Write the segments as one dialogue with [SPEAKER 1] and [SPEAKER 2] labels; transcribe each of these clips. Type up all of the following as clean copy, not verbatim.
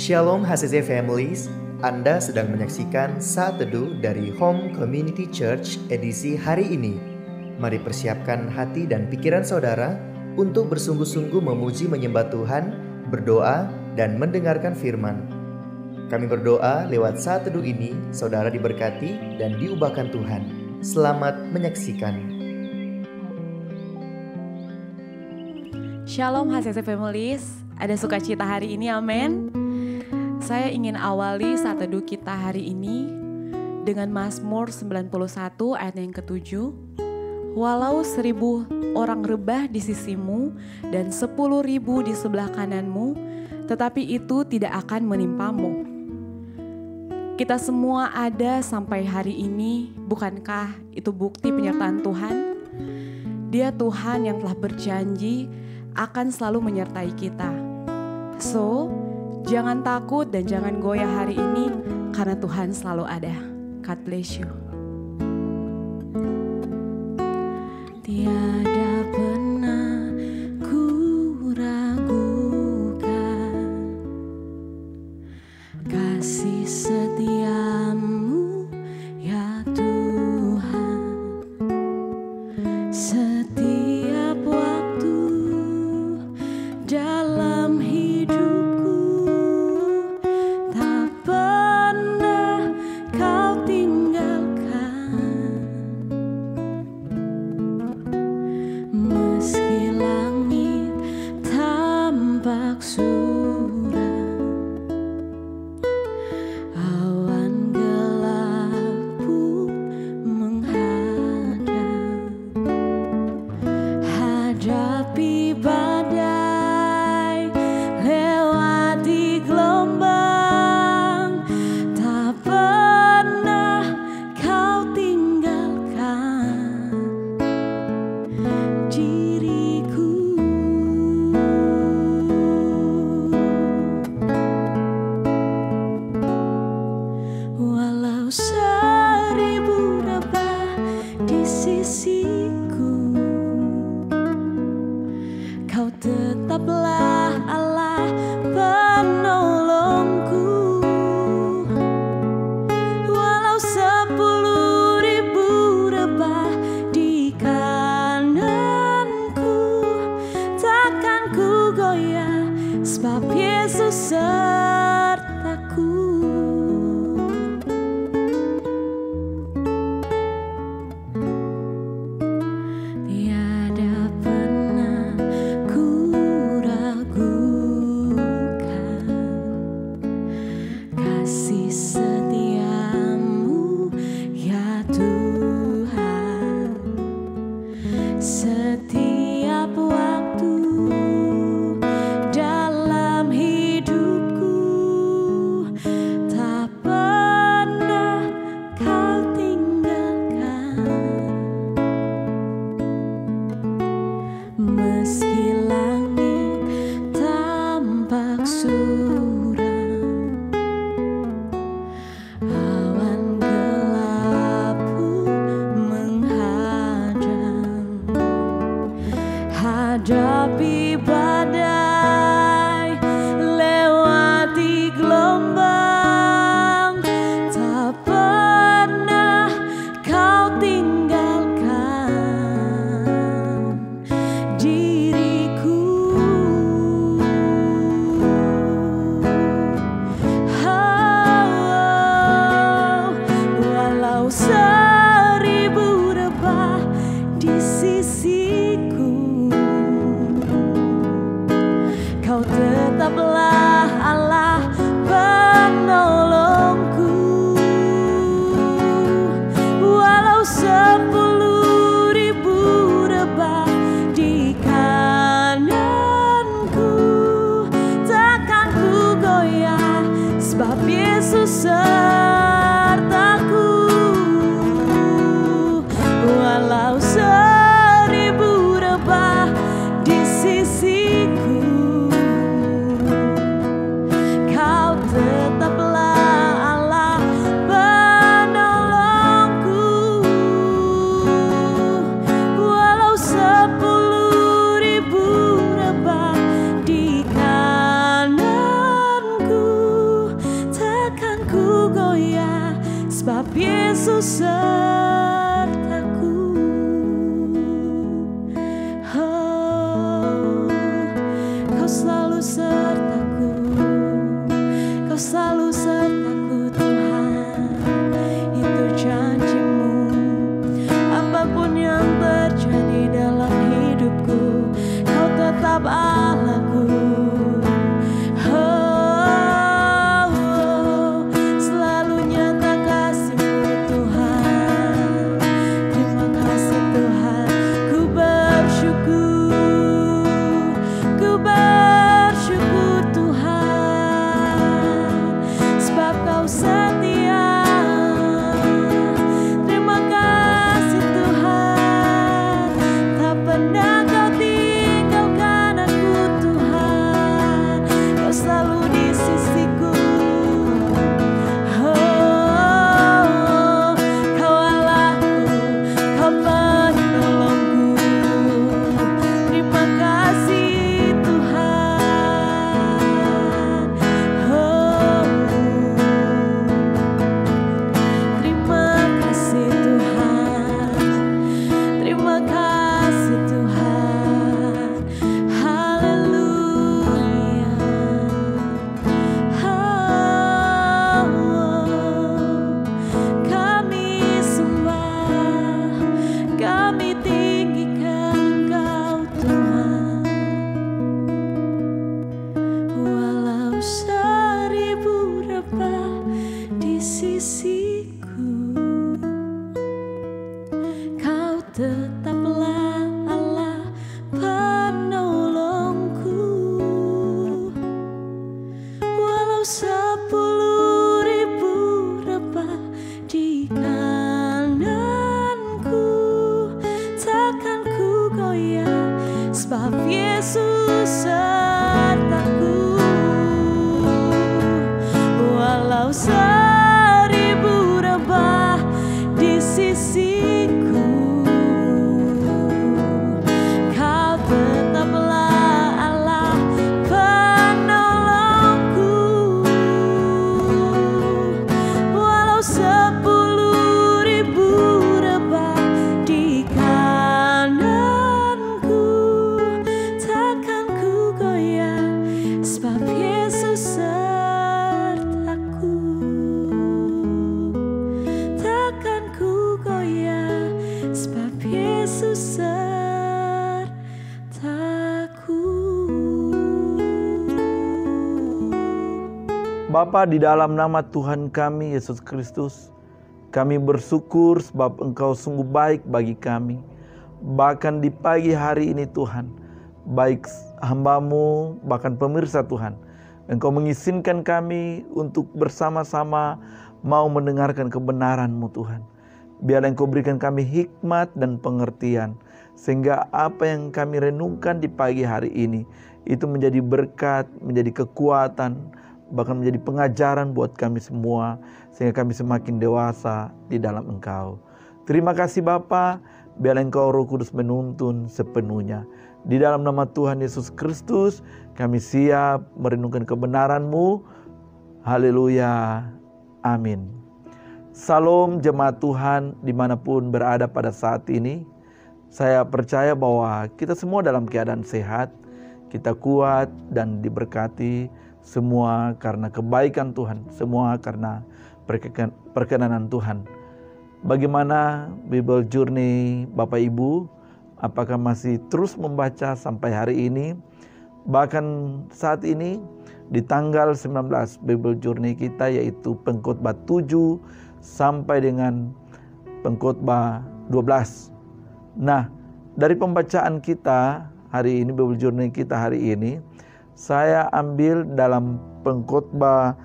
[SPEAKER 1] Shalom HCC Families, Anda sedang menyaksikan Saat Teduh dari Home Community Church edisi hari ini. Mari persiapkan hati dan pikiran saudara untuk bersungguh-sungguh memuji menyembah Tuhan, berdoa, dan mendengarkan firman. Kami berdoa lewat Saat Teduh ini, saudara diberkati dan diubahkan Tuhan. Selamat menyaksikan.
[SPEAKER 2] Shalom HCC Families, ada sukacita hari ini, amin. Saya ingin awali Saat Teduh kita hari ini dengan Mazmur 91 ayat yang ke-7. Walau 1.000 orang rebah di sisimu dan 10.000 di sebelah kananmu, tetapi itu tidak akan menimpamu. Kita semua ada sampai hari ini, bukankah itu bukti penyertaan Tuhan? Dia Tuhan yang telah berjanji akan selalu menyertai kita. So, jangan takut dan jangan goyah hari ini karena Tuhan selalu ada. God bless you. Tiada pernah ku ragukan kasih setiamu ya Tuhan. Setiap waktu dalam hidupku tak pernah kau tinggalkan. Meski langit tampak suram, awan gelap pun menghadang. Hadapi badai, lewati gelombang, tak pernah kau tinggalkan diriku. Walau 1.000 rebah di sisiku, Kau tetaplah Allah penolongku. Walau 10.000 rebah di kananku, takkan ku goyah sebab Yesus sertaku. Tiada pernah ku ragukan kasih setiamu ya Tuhan. Setiap waktu dalam hidupku tak pernah kau tinggalkan. Meski langit tampak suram, awan gelap pun menghadang. Hadapi badai, lewati gelombang, tak pernah kau tinggalkan diriku. Walau 1.000 rebah di sisiku, Kau tetaplah Allah penolongku. Walau 10.000 rebah di kananku, takkan ku goyah sebab Yesus sertaku. Walau 1.000 selalu sertaku, Kau selalu sertaku Tuhan, itu janjimu. Apapun yang terjadi dalam hidupku, Kau tetap Allahku. Selalu nyata kasih-Mu Tuhan. Terima kasih Tuhan, ku bersyukur Tuhan, sebab Kau setia. Terima kasih Tuhan, tak pernah Kau tinggalkan aku Tuhan, Kau selalu di sisiku. Kau Allahku, Kau penolongku. Terima kasih Tuhan. Terima kasih Tuhan. Terima kasih Tuhan. Haleluya. Kami sembah, kami tinggikan Engkau Tuhan. Walau 1000 rebah di sisiku, Kau tetaplah Allah penolongku. Walau 10.000 rebah di kananku, takkan ku goyah, sebab Yesus sertaku. Walau 1000 rebah di sisiku, Kau tetaplah Allah penolongku. Walau 10.000 rebah di kananku, takkan ku goyah, sebab Yesus sertaku. Takkan ku goyah, sebab Yesus sertaku.
[SPEAKER 3] Bapa, di dalam nama Tuhan kami Yesus Kristus, kami bersyukur sebab Engkau sungguh baik bagi kami. Bahkan di pagi hari ini Tuhan, baik hamba-Mu, bahkan pemirsa Tuhan, Engkau mengizinkan kami untuk bersama-sama mau mendengarkan kebenaran-Mu Tuhan. Biarlah Engkau berikan kami hikmat dan pengertian, sehingga apa yang kami renungkan di pagi hari ini, itu menjadi berkat, menjadi kekuatan, bahkan menjadi pengajaran buat kami semua, sehingga kami semakin dewasa di dalam Engkau. Terima kasih Bapa, biarlah Engkau Roh Kudus menuntun sepenuhnya. Di dalam nama Tuhan Yesus Kristus, kami siap merenungkan kebenaran-Mu. Haleluya. Amin. Salam jemaat Tuhan dimanapun berada pada saat ini. Saya percaya bahwa kita semua dalam keadaan sehat, kita kuat dan diberkati, semua karena kebaikan Tuhan, semua karena perkenanan Tuhan. Bagaimana Bible Journey Bapak Ibu? Apakah masih terus membaca sampai hari ini? Bahkan saat ini di tanggal 19 Bible Journey kita, yaitu Pengkhotbah 7 sampai dengan Pengkhotbah 12. Nah, dari pembacaan kita hari ini, Bible Journey kita hari ini, saya ambil dalam Pengkhotbah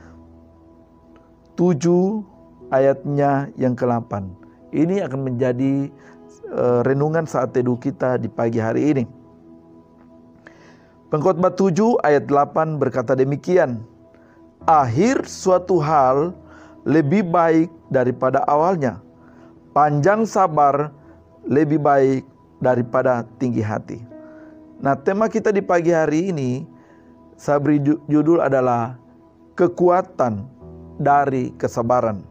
[SPEAKER 3] 7 ayatnya yang ke-8. Ini akan menjadi renungan saat teduh kita di pagi hari ini. Pengkhotbah 7 ayat 8 berkata demikian. Akhir suatu hal lebih baik daripada awalnya. Panjang sabar lebih baik daripada tinggi hati. Nah, tema kita di pagi hari ini, saya beri judul adalah kekuatan dari kesabaran.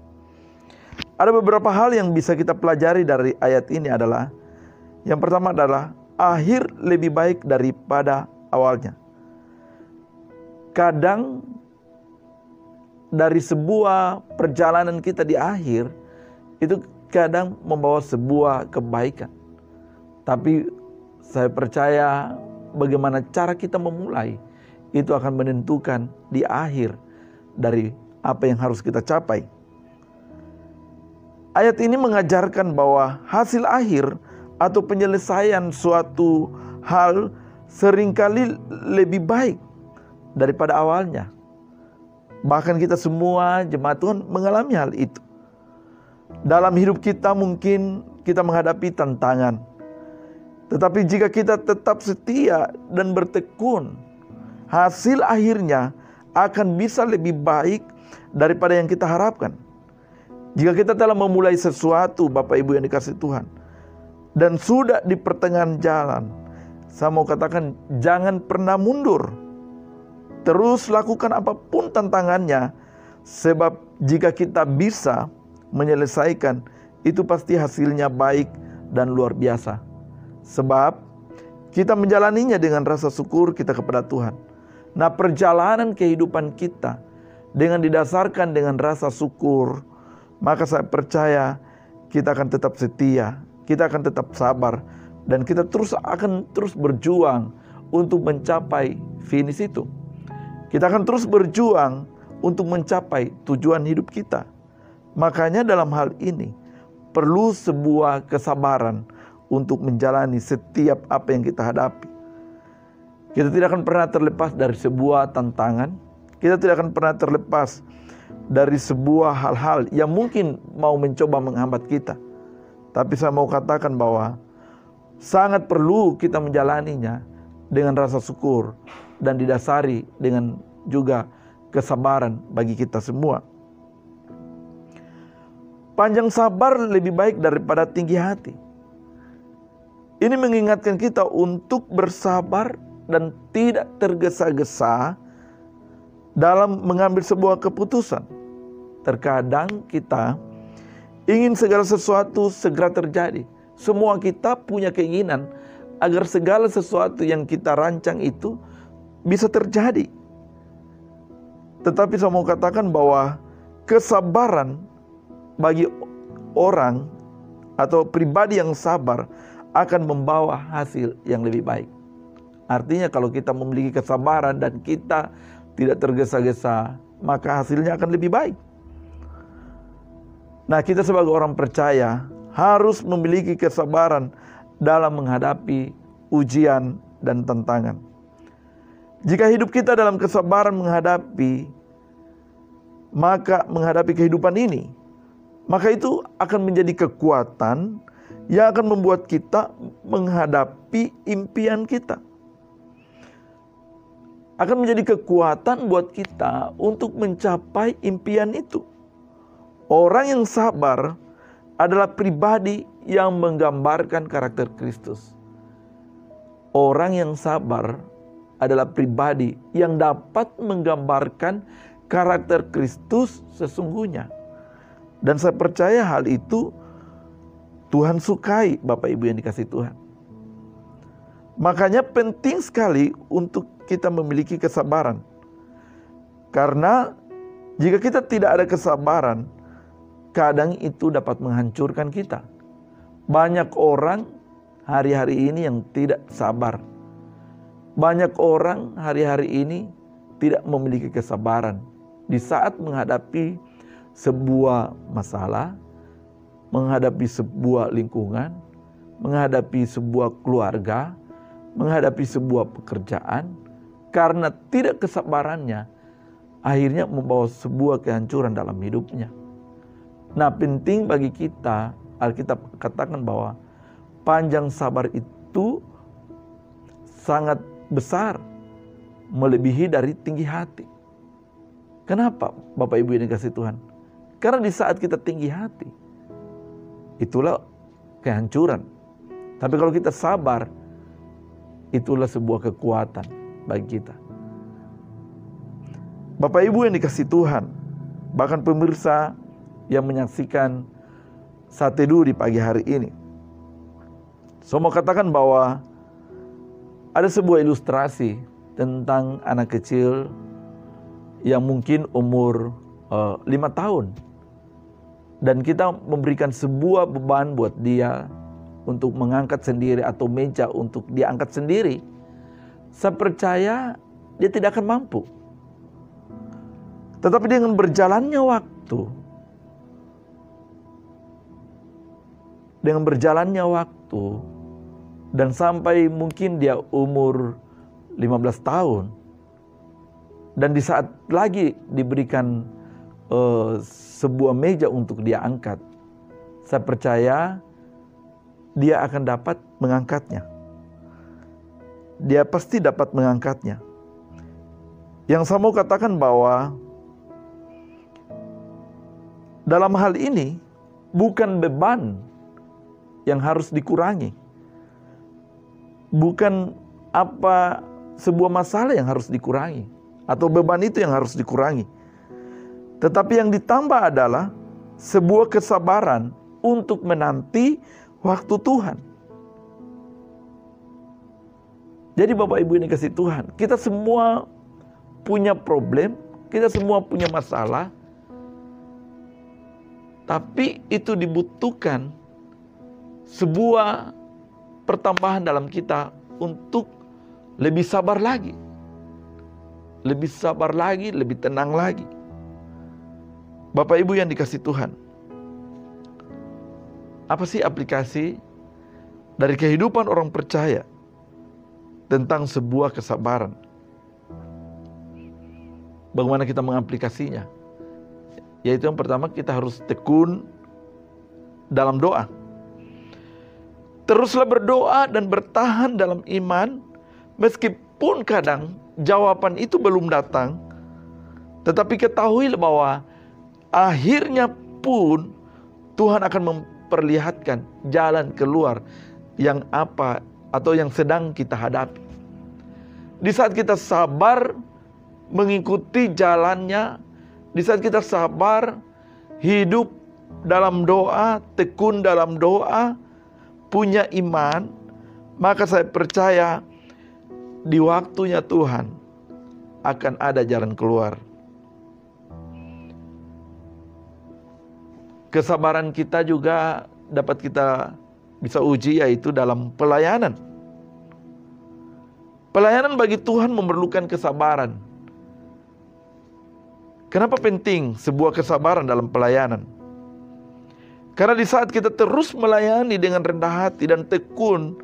[SPEAKER 3] Ada beberapa hal yang bisa kita pelajari dari ayat ini adalah, yang pertama adalah akhir lebih baik daripada awalnya. kadang dari sebuah perjalanan kita di akhir, itu kadang membawa sebuah kebaikan. Tapi saya percaya bagaimana cara kita memulai, itu akan menentukan di akhir dari apa yang harus kita capai. Ayat ini mengajarkan bahwa hasil akhir atau penyelesaian suatu hal seringkali lebih baik daripada awalnya. Bahkan kita semua jemaat Tuhan mengalami hal itu. Dalam hidup kita mungkin kita menghadapi tantangan. Tetapi jika kita tetap setia dan bertekun, hasil akhirnya akan bisa lebih baik daripada yang kita harapkan. Jika kita telah memulai sesuatu, Bapak Ibu yang dikasihi Tuhan, dan sudah di pertengahan jalan, saya mau katakan jangan pernah mundur. Terus lakukan apapun tantangannya, sebab jika kita bisa menyelesaikan, itu pasti hasilnya baik dan luar biasa. Sebab kita menjalaninya dengan rasa syukur kita kepada Tuhan. Nah, perjalanan kehidupan kita dengan didasarkan dengan rasa syukur, maka saya percaya kita akan tetap setia, kita akan tetap sabar, dan kita akan terus berjuang untuk mencapai finish itu. Kita akan terus berjuang untuk mencapai tujuan hidup kita. Makanya dalam hal ini perlu sebuah kesabaran untuk menjalani setiap apa yang kita hadapi. Kita tidak akan pernah terlepas dari sebuah tantangan. Kita tidak akan pernah terlepas dari sebuah hal-hal yang mungkin mau mencoba menghambat kita. Tapi saya mau katakan bahwa sangat perlu kita menjalaninya dengan rasa syukur dan didasari dengan juga kesabaran bagi kita semua. Panjang sabar lebih baik daripada tinggi hati. Ini mengingatkan kita untuk bersabar dan tidak tergesa-gesa dalam mengambil sebuah keputusan. Terkadang kita ingin segala sesuatu segera terjadi. Semua kita punya keinginan agar segala sesuatu yang kita rancang itu bisa terjadi. Tetapi saya mau katakan bahwa kesabaran bagi orang atau pribadi yang sabar akan membawa hasil yang lebih baik. Artinya kalau kita memiliki kesabaran dan kita tidak tergesa-gesa, maka hasilnya akan lebih baik. Nah, kita sebagai orang percaya harus memiliki kesabaran dalam menghadapi ujian dan tantangan. Jika hidup kita dalam kesabaran menghadapi kehidupan ini, maka itu akan menjadi kekuatan yang akan membuat kita menghadapi impian kita. Akan menjadi kekuatan buat kita untuk mencapai impian itu. Orang yang sabar adalah pribadi yang menggambarkan karakter Kristus. Orang yang sabar adalah pribadi yang dapat menggambarkan karakter Kristus sesungguhnya. Dan saya percaya hal itu Tuhan sukai, Bapak Ibu yang dikasihi Tuhan. Makanya penting sekali untuk kita memiliki kesabaran. Karena jika kita tidak ada kesabaran, kadang itu dapat menghancurkan kita. Banyak orang hari-hari ini yang tidak sabar. Banyak orang hari-hari ini tidak memiliki kesabaran di saat menghadapi sebuah masalah, menghadapi sebuah lingkungan, menghadapi sebuah keluarga, menghadapi sebuah pekerjaan. Karena tidak kesabarannya, akhirnya membawa sebuah kehancuran dalam hidupnya. Nah, penting bagi kita, Alkitab katakan bahwa panjang sabar itu sangat besar, melebihi dari tinggi hati. Kenapa Bapak Ibu yang dikasihi Tuhan? Karena di saat kita tinggi hati, itulah kehancuran. Tapi kalau kita sabar, itulah sebuah kekuatan bagi kita. Bapak Ibu yang dikasihi Tuhan, bahkan pemirsa yang menyaksikan Saat Teduh di pagi hari ini, saya mau katakan bahwa ada sebuah ilustrasi tentang anak kecil yang mungkin umur 5 tahun. Dan kita memberikan sebuah beban buat dia untuk mengangkat sendiri atau meja untuk diangkat sendiri. Saya percaya dia tidak akan mampu. Tetapi dengan berjalannya waktu, dan sampai mungkin dia umur 15 tahun, dan di saat lagi diberikan sebuah meja untuk dia angkat, saya percaya dia akan dapat mengangkatnya. Dia pasti dapat mengangkatnya. Yang saya mau katakan bahwa dalam hal ini bukan beban yang harus dikurangi. Bukan sebuah masalah yang harus dikurangi atau beban itu yang harus dikurangi. Tetapi yang ditambah adalah sebuah kesabaran untuk menanti waktu Tuhan. Jadi Bapak Ibu ini kasih Tuhan, kita semua punya problem, kita semua punya masalah. Tapi itu dibutuhkan sebuah pertambahan dalam kita untuk lebih sabar lagi. Lebih sabar lagi, lebih tenang lagi. Bapak Ibu yang dikasih Tuhan, apa sih aplikasi dari kehidupan orang percaya tentang sebuah kesabaran? Bagaimana kita mengaplikasinya? Yaitu yang pertama, kita harus tekun dalam doa. Teruslah berdoa dan bertahan dalam iman, meskipun kadang jawaban itu belum datang, tetapi ketahuilah bahwa akhirnya pun Tuhan akan memperlihatkan jalan keluar yang apa atau yang sedang kita hadapi. Di saat kita sabar mengikuti jalannya, di saat kita sabar hidup dalam doa, tekun dalam doa, punya iman, maka saya percaya di waktunya Tuhan akan ada jalan keluar. Kesabaran kita juga dapat kita bisa uji, yaitu dalam pelayanan. Pelayanan bagi Tuhan memerlukan kesabaran. Kenapa penting sebuah kesabaran dalam pelayanan? Karena di saat kita terus melayani dengan rendah hati dan tekun,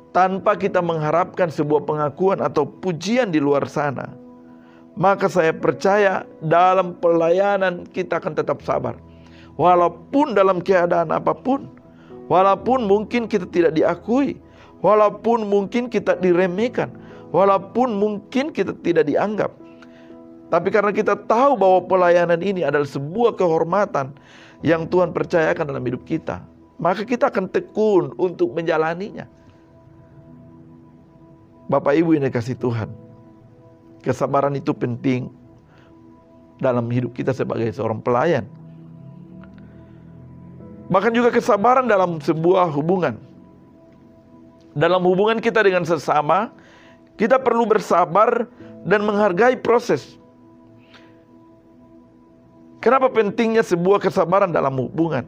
[SPEAKER 3] tanpa kita mengharapkan sebuah pengakuan atau pujian di luar sana, maka saya percaya dalam pelayanan kita akan tetap sabar. Walaupun dalam keadaan apapun, walaupun mungkin kita tidak diakui, walaupun mungkin kita diremehkan, walaupun mungkin kita tidak dianggap. Tapi karena kita tahu bahwa pelayanan ini adalah sebuah kehormatan yang Tuhan percayakan dalam hidup kita, maka kita akan tekun untuk menjalaninya. Bapak Ibu yang dikasihi Tuhan, kesabaran itu penting dalam hidup kita sebagai seorang pelayan. Bahkan juga kesabaran dalam sebuah hubungan. Dalam hubungan kita dengan sesama, kita perlu bersabar dan menghargai proses. Kenapa pentingnya sebuah kesabaran dalam hubungan?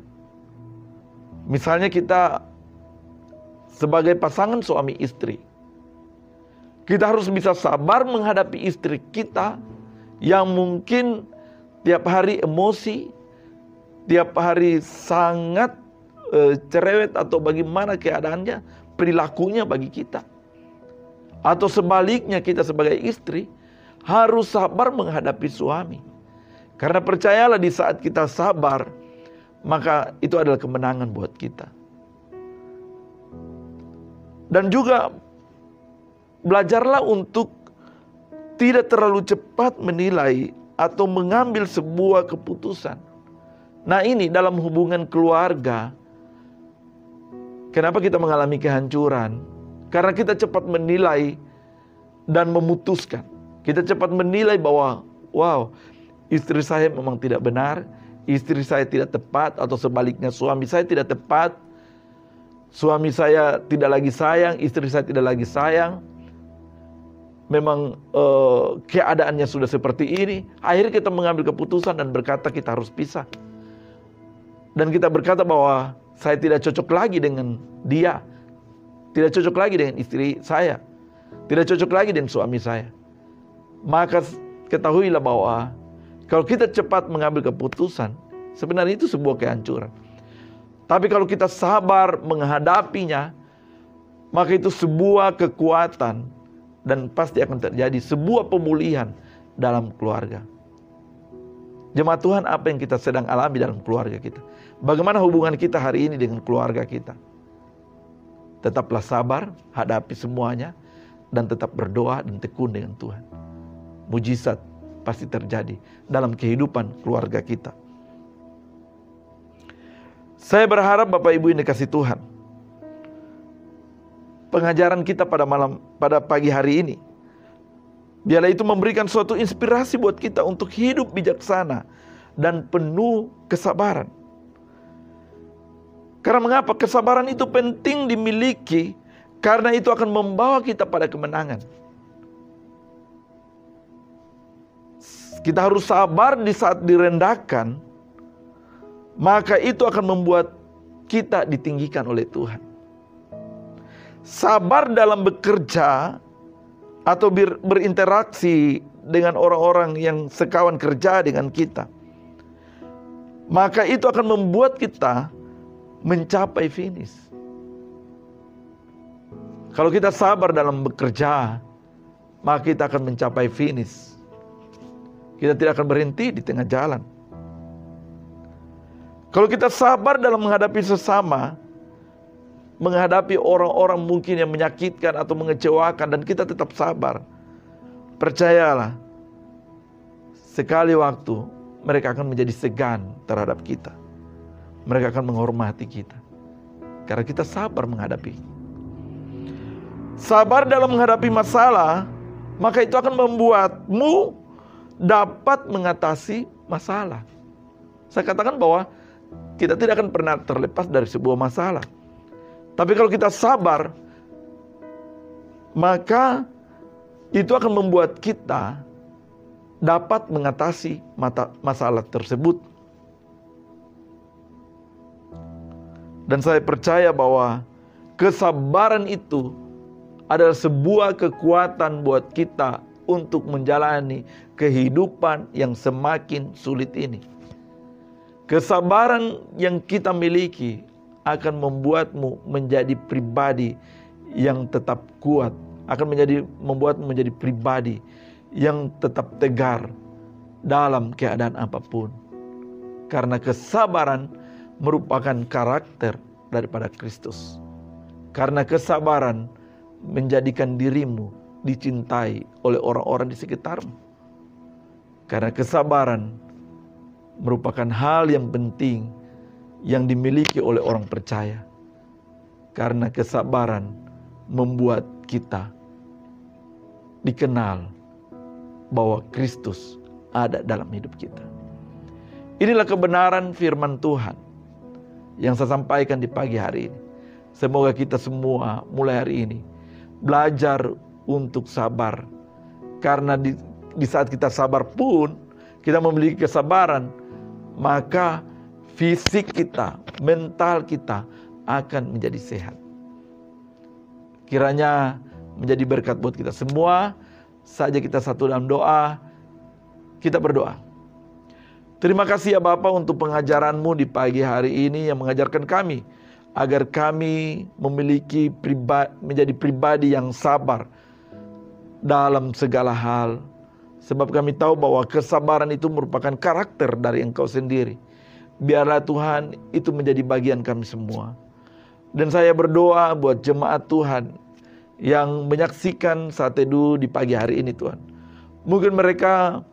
[SPEAKER 3] Misalnya kita sebagai pasangan suami istri, kita harus bisa sabar menghadapi istri kita yang mungkin tiap hari emosi, tiap hari sangat cerewet atau bagaimana keadaannya, perilakunya bagi kita. Atau sebaliknya, kita sebagai istri harus sabar menghadapi suami. Karena percayalah, di saat kita sabar, maka itu adalah kemenangan buat kita. Dan juga belajarlah untuk tidak terlalu cepat menilai atau mengambil sebuah keputusan. Nah, ini dalam hubungan keluarga, kenapa kita mengalami kehancuran? Karena kita cepat menilai dan memutuskan. Kita cepat menilai bahwa, wow, istri saya memang tidak benar, istri saya tidak tepat, atau sebaliknya suami saya tidak tepat, suami saya tidak lagi sayang, istri saya tidak lagi sayang. memang keadaannya sudah seperti ini, akhirnya kita mengambil keputusan dan berkata kita harus pisah. Dan kita berkata bahwa saya tidak cocok lagi dengan dia, tidak cocok lagi dengan istri saya, tidak cocok lagi dengan suami saya. Maka ketahuilah bahwa kalau kita cepat mengambil keputusan, sebenarnya itu sebuah kehancuran. Tapi kalau kita sabar menghadapinya, maka itu sebuah kekuatan dan pasti akan terjadi sebuah pemulihan dalam keluarga. Jemaat Tuhan, apa yang kita sedang alami dalam keluarga kita? Bagaimana hubungan kita hari ini dengan keluarga kita? Tetaplah sabar, hadapi semuanya, dan tetap berdoa dan tekun dengan Tuhan. Mujizat pasti terjadi dalam kehidupan keluarga kita. Saya berharap Bapak Ibu yang dikasihi Tuhan, pengajaran kita pada pagi hari ini, biarlah itu memberikan suatu inspirasi buat kita untuk hidup bijaksana dan penuh kesabaran. Karena mengapa? Kesabaran itu penting dimiliki, karena itu akan membawa kita pada kemenangan. Kita harus sabar di saat direndahkan, maka itu akan membuat kita ditinggikan oleh Tuhan. Sabar dalam bekerja atau berinteraksi dengan orang-orang yang sekawan kerja dengan kita, maka itu akan membuat kita mencapai finish. Kalau kita sabar dalam bekerja, maka kita akan mencapai finish. Kita tidak akan berhenti di tengah jalan. Kalau kita sabar dalam menghadapi sesama, menghadapi orang-orang mungkin yang menyakitkan atau mengecewakan, dan kita tetap sabar, percayalah, sekali waktu mereka akan menjadi segan terhadap kita. Mereka akan menghormati kita karena kita sabar menghadapi. Sabar dalam menghadapi masalah, maka itu akan membuatmu dapat mengatasi masalah. Saya katakan bahwa kita tidak akan pernah terlepas dari sebuah masalah. Tapi kalau kita sabar, maka itu akan membuat kita dapat mengatasi masalah tersebut. Dan saya percaya bahwa kesabaran itu adalah sebuah kekuatan buat kita untuk menjalani kehidupan yang semakin sulit ini. Kesabaran yang kita miliki akan membuatmu menjadi pribadi yang tetap kuat, akan membuatmu menjadi pribadi yang tetap tegar dalam keadaan apapun. Karena kesabaran merupakan karakter daripada Kristus. Karena kesabaran menjadikan dirimu dicintai oleh orang-orang di sekitarmu. Karena kesabaran merupakan hal yang penting yang dimiliki oleh orang percaya. Karena kesabaran membuat kita dikenal bahwa Kristus ada dalam hidup kita. Inilah kebenaran firman Tuhan yang saya sampaikan di pagi hari ini. Semoga kita semua mulai hari ini belajar untuk sabar. Karena di saat kita sabar pun, kita memiliki kesabaran, maka fisik kita, mental kita akan menjadi sehat. Kiranya menjadi berkat buat kita semua. Saja kita satu dalam doa. Kita berdoa. Terima kasih ya Bapa untuk pengajaran-Mu di pagi hari ini yang mengajarkan kami agar kami menjadi pribadi yang sabar dalam segala hal. Sebab kami tahu bahwa kesabaran itu merupakan karakter dari Engkau sendiri. Biarlah Tuhan itu menjadi bagian kami semua. Dan saya berdoa buat jemaat Tuhan yang menyaksikan saat teduh di pagi hari ini Tuhan. Mungkin mereka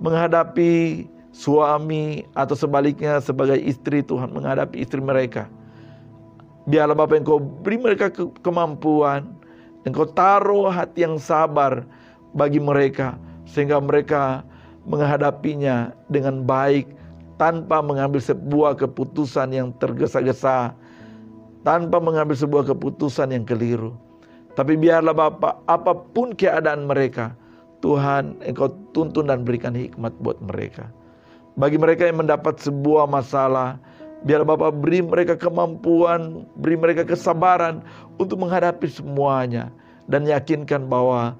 [SPEAKER 3] menghadapi suami atau sebaliknya sebagai istri Tuhan menghadapi istri mereka. Biarlah Bapa Engkau beri mereka kemampuan, Engkau taruh hati yang sabar bagi mereka sehingga mereka menghadapinya dengan baik tanpa mengambil sebuah keputusan yang tergesa-gesa, tanpa mengambil sebuah keputusan yang keliru. Tapi biarlah Bapa, apapun keadaan mereka, Tuhan, Engkau tuntun dan berikan hikmat buat mereka. Bagi mereka yang mendapat sebuah masalah, biar Bapak beri mereka kemampuan, beri mereka kesabaran untuk menghadapi semuanya. Dan yakinkan bahwa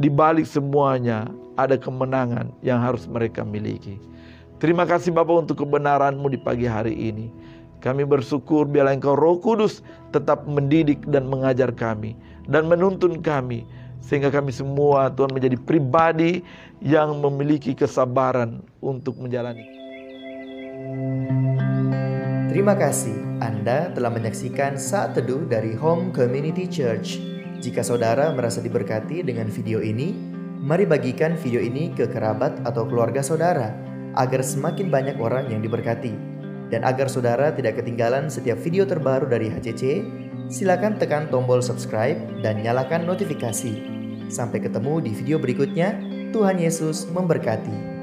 [SPEAKER 3] di balik semuanya ada kemenangan yang harus mereka miliki. Terima kasih Bapak untuk kebenaran-Mu di pagi hari ini. Kami bersyukur biarlah Engkau Roh Kudus tetap mendidik dan mengajar kami dan menuntun kami, sehingga kami semua Tuhan menjadi pribadi yang memiliki kesabaran untuk menjalani.
[SPEAKER 1] Terima kasih Anda telah menyaksikan Saat Teduh dari Home Community Church. Jika saudara merasa diberkati dengan video ini, mari bagikan video ini ke kerabat atau keluarga saudara, agar semakin banyak orang yang diberkati. Dan agar saudara tidak ketinggalan setiap video terbaru dari HCC, silakan tekan tombol subscribe dan nyalakan notifikasi. Sampai ketemu di video berikutnya. Tuhan Yesus memberkati.